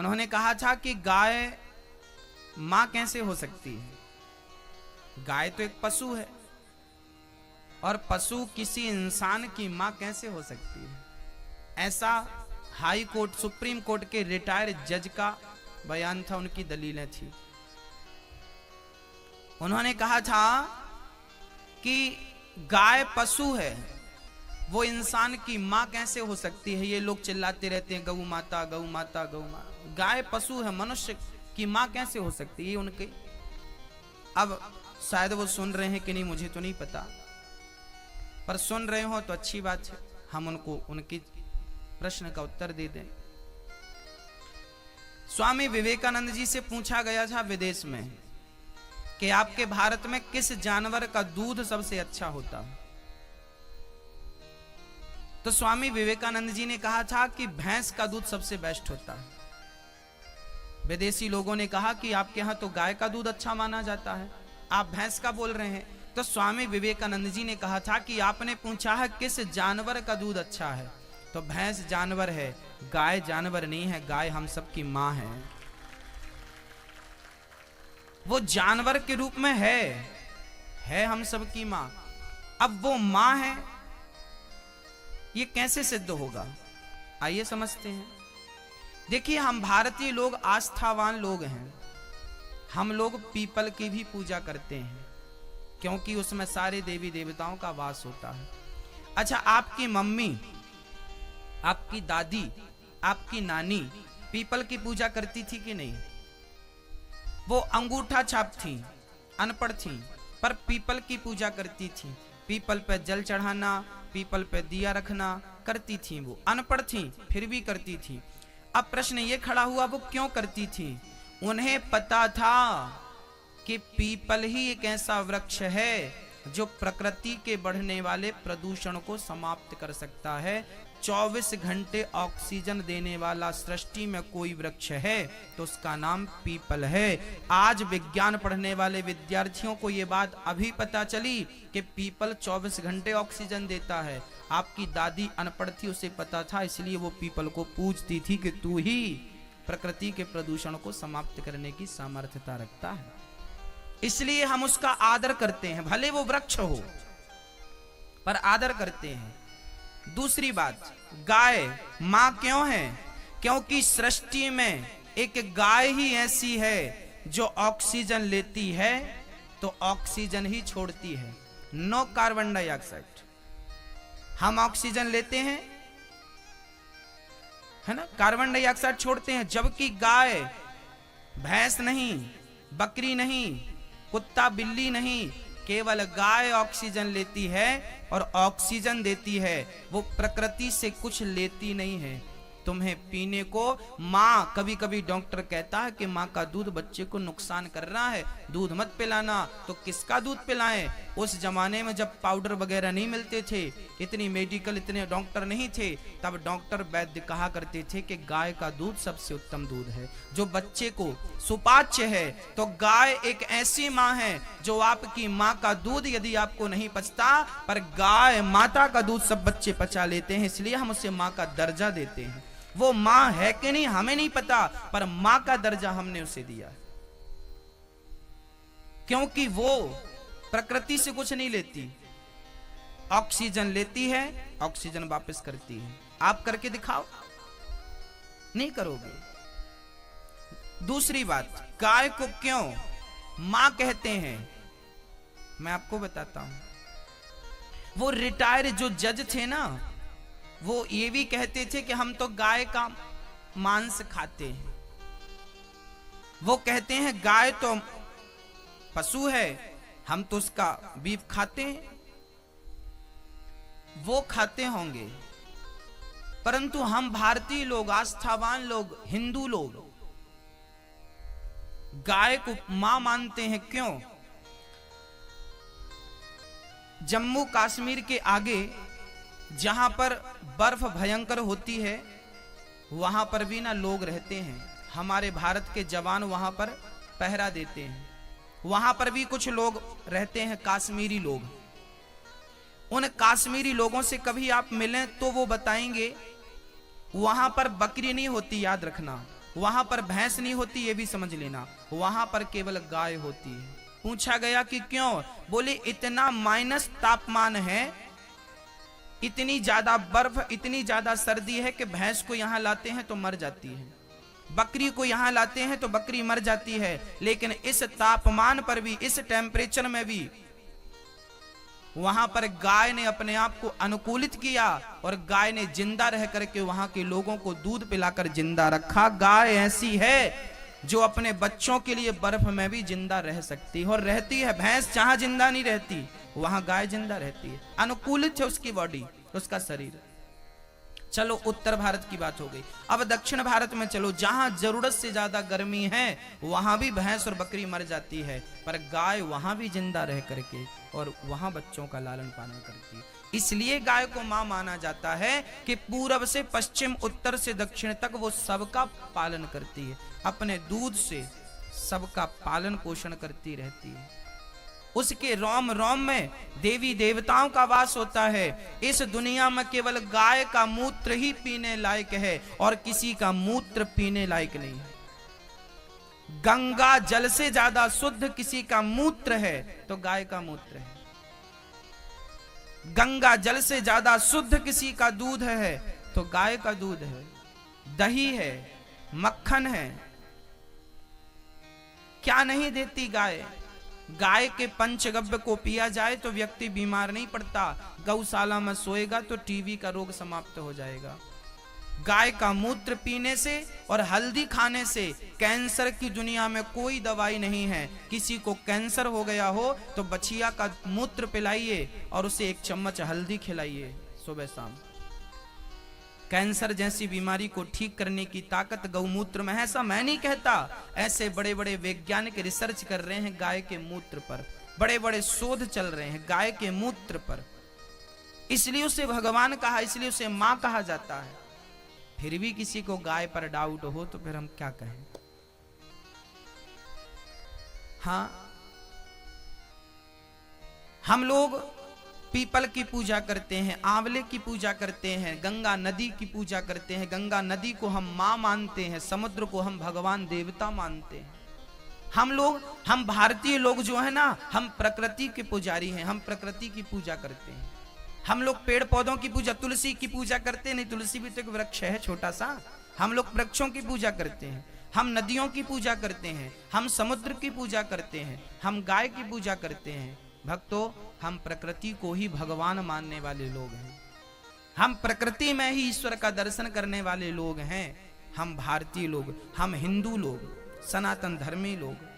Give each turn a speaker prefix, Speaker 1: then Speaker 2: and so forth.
Speaker 1: उन्होंने कहा था कि गाय मां कैसे हो सकती है? गाय तो एक पशु है और पशु किसी इंसान की मां कैसे हो सकती है? ऐसा हाई कोर्ट, सुप्रीम कोर्ट के रिटायर्ड जज का बयान था, उनकी दलीलें थी। उन्होंने कहा था कि गाय पशु है, वो इंसान की मां कैसे हो सकती है? ये लोग चिल्लाते रहते हैं गौ माता गौ माता गौ माता। गाय पशु है, मनुष्य की मां कैसे हो सकती है उनके? अब शायद वो सुन रहे हैं कि नहीं मुझे तो नहीं पता, पर सुन रहे हो तो अच्छी बात है, हम उनको उनकी प्रश्न का उत्तर दे दें। स्वामी विवेकानंद जी से पूछा गया था विदेश में कि आपके भारत में किस जानवर का दूध सबसे अच्छा होता है? तो स्वामी विवेकानंद जी ने कहा था कि भैंस का दूध सबसे बेस्ट होता है। विदेशी लोगों ने कहा कि आपके यहां तो गाय का दूध अच्छा माना जाता है, आप भैंस का बोल रहे हैं। तो स्वामी विवेकानंद जी ने कहा था कि आपने पूछा है किस जानवर का दूध अच्छा है, तो भैंस जानवर है, गाय जानवर नहीं है, गाय हम सबकी मां है। वो जानवर के रूप में है हम सबकी मां। अब वो मां है, ये कैसे सिद्ध होगा? आइए समझते हैं। देखिए, हम भारतीय लोग आस्थावान लोग हैं। हम लोग पीपल की भी पूजा करते हैं क्योंकि उसमें सारे देवी देवताओं का वास होता है। अच्छा, आपकी मम्मी, आपकी दादी, आपकी नानी पीपल की पूजा करती थी कि नहीं? वो अंगूठा छाप थी, अनपढ़ थी, पर पीपल की पूजा करती थी। पीपल पे जल चढ़ाना, पीपल पे दिया रखना करती थी। वो अनपढ़ थी फिर भी करती थी। अब प्रश्न ये खड़ा हुआ, वो क्यों करती थी? उन्हें पता था कि पीपल ही एक ऐसा वृक्ष है जो प्रकृति के बढ़ने वाले प्रदूषण को समाप्त कर सकता है। 24 घंटे ऑक्सीजन देने वाला सृष्टि में कोई वृक्ष है तो उसका नाम पीपल है। आज विज्ञान पढ़ने वाले विद्यार्थियों को यह बात अभी पता चली कि पीपल 24 घंटे ऑक्सीजन देता है। आपकी दादी अनपढ़ थी, उसे पता था, इसलिए वो पीपल को पूछती थी कि तू ही प्रकृति के प्रदूषण को समाप्त करने की सामर्थ्यता रखता है, इसलिए हम उसका आदर करते हैं। भले वो वृक्ष हो पर आदर करते हैं। दूसरी बात, गाय मां क्यों है? क्योंकि सृष्टि में एक गाय ही ऐसी है जो ऑक्सीजन लेती है तो ऑक्सीजन ही छोड़ती है, नो कार्बन डाइऑक्साइड। हम ऑक्सीजन लेते हैं, है ना, कार्बन डाइऑक्साइड छोड़ते हैं। जबकि गाय, भैंस नहीं, बकरी नहीं, कुत्ता बिल्ली नहीं, केवल गाय ऑक्सीजन लेती है और ऑक्सीजन देती है। वो प्रकृति से कुछ लेती नहीं है। तुम्हें पीने को माँ, कभी कभी डॉक्टर कहता है कि माँ का दूध बच्चे को नुकसान कर रहा है, दूध मत पिलाना, तो किसका दूध पिलाएं? उस जमाने में जब पाउडर वगैरह नहीं मिलते थे, इतनी मेडिकल, इतने डॉक्टर नहीं थे, तब डॉक्टर वैद्य कहा करते थे कि गाय का दूध सबसे उत्तम दूध है जो बच्चे को सुपाच्य है। तो गाय एक ऐसी माँ है जो आपकी माँ का दूध यदि आपको नहीं पचता, पर गाय माता का दूध सब बच्चे पचा लेते हैं, इसलिए हम उसे माँ का दर्जा देते हैं। वो मां है कि नहीं हमें नहीं पता, पर मां का दर्जा हमने उसे दिया, क्योंकि वो प्रकृति से कुछ नहीं लेती, ऑक्सीजन लेती है, ऑक्सीजन वापस करती है। आप करके दिखाओ, नहीं करोगे। दूसरी बात, गाय को क्यों मां कहते हैं, मैं आपको बताता हूं। वो रिटायर जो जज थे ना, वो ये भी कहते थे कि हम तो गाय का मांस खाते हैं। वो कहते हैं गाय तो पशु है, हम तो उसका बीफ खाते हैं। वो खाते होंगे, परंतु हम भारतीय लोग, आस्थावान लोग, हिंदू लोग गाय को मां मानते हैं। क्यों? जम्मू कश्मीर के आगे जहां पर बर्फ भयंकर होती है, वहां पर भी ना लोग रहते हैं। हमारे भारत के जवान वहां पर पहरा देते हैं। वहां पर भी कुछ लोग रहते हैं, काश्मीरी लोग। उन काश्मीरी लोगों से कभी आप मिलें तो वो बताएंगे वहां पर बकरी नहीं होती, याद रखना, वहां पर भैंस नहीं होती, ये भी समझ लेना, वहां पर केवल गाय होती है। पूछा गया कि क्यों? बोले इतना माइनस तापमान है, इतनी ज्यादा बर्फ, इतनी ज्यादा सर्दी है कि भैंस को यहां लाते हैं तो मर जाती है, बकरी को यहां लाते हैं तो बकरी मर जाती है। लेकिन इस तापमान पर भी, इस टेम्परेचर में भी वहां पर गाय ने अपने आप को अनुकूलित किया और गाय ने जिंदा रह करके वहां के लोगों को दूध पिलाकर जिंदा रखा। गाय ऐसी है जो अपने बच्चों के लिए बर्फ में भी जिंदा रह सकती है और रहती है। भैंस जहां जिंदा नहीं रहती वहां गाय जिंदा रहती है, अनुकूलित है उसकी बॉडी, उसका शरीर। चलो उत्तर भारत की बात हो गई। अब दक्षिण भारत में चलो, जहां जरूरत से ज्यादा गर्मी है वहां भी भैंस और बकरी मर जाती है, पर गाय वहां भी जिंदा रह करके और वहां बच्चों का लालन पालन करती है। इसलिए गाय को मां माना जाता है कि पूरब से पश्चिम, उत्तर से दक्षिण तक वो सबका पालन करती है, अपने दूध से सबका पालन पोषण करती रहती है। उसके रोम रोम में देवी देवताओं का वास होता है। इस दुनिया में केवल गाय का मूत्र ही पीने लायक है और किसी का मूत्र पीने लायक नहीं है। गंगा जल से ज्यादा शुद्ध किसी का मूत्र है तो गाय का मूत्र है। गंगा जल से ज्यादा शुद्ध किसी का दूध है तो गाय का दूध है, दही है, मक्खन है। क्या नहीं देती गाय? गाय के पंचगव्य को पिया जाए तो व्यक्ति बीमार नहीं पड़ता, गौशाला में सोएगा तो टीबी का रोग समाप्त हो जाएगा। गाय का मूत्र पीने से और हल्दी खाने से कैंसर की दुनिया में कोई दवाई नहीं है। किसी को कैंसर हो गया हो तो बछिया का मूत्र पिलाइए और उसे 1 चम्मच हल्दी खिलाइए सुबह शाम। कैंसर जैसी बीमारी को ठीक करने की ताकत गौमूत्र में है। ऐसा मैं नहीं कहता, ऐसे बड़े बड़े वैज्ञानिक रिसर्च कर रहे हैं गाय के मूत्र पर, बड़े बड़े शोध चल रहे हैं गाय के मूत्र पर। इसलिए उसे भगवान कहा, इसलिए उसे मां कहा जाता है। फिर भी किसी को गाय पर डाउट हो तो फिर हम क्या कहें? हाँ, हम लोग पीपल की पूजा करते हैं, आंवले की पूजा करते हैं, गंगा नदी की पूजा करते हैं। गंगा नदी को हम मां मानते हैं, समुद्र को हम भगवान देवता मानते हैं। हम भारतीय लोग जो है ना, हम प्रकृति के पुजारी हैं, हम प्रकृति की पूजा करते हैं। हम लोग पेड़ पौधों की पूजा, तुलसी की पूजा करते नहीं, तुलसी भी तो एक वृक्ष है छोटा सा। हम लोग वृक्षों की पूजा करते हैं, हम नदियों की पूजा करते हैं, हम समुद्र की पूजा करते हैं, हम गाय की पूजा करते हैं। भक्तों, हम प्रकृति को ही भगवान मानने वाले लोग हैं, हम प्रकृति में ही ईश्वर का दर्शन करने वाले लोग हैं। हम भारतीय लोग, हम हिंदू लोग, सनातन धर्मी लोग।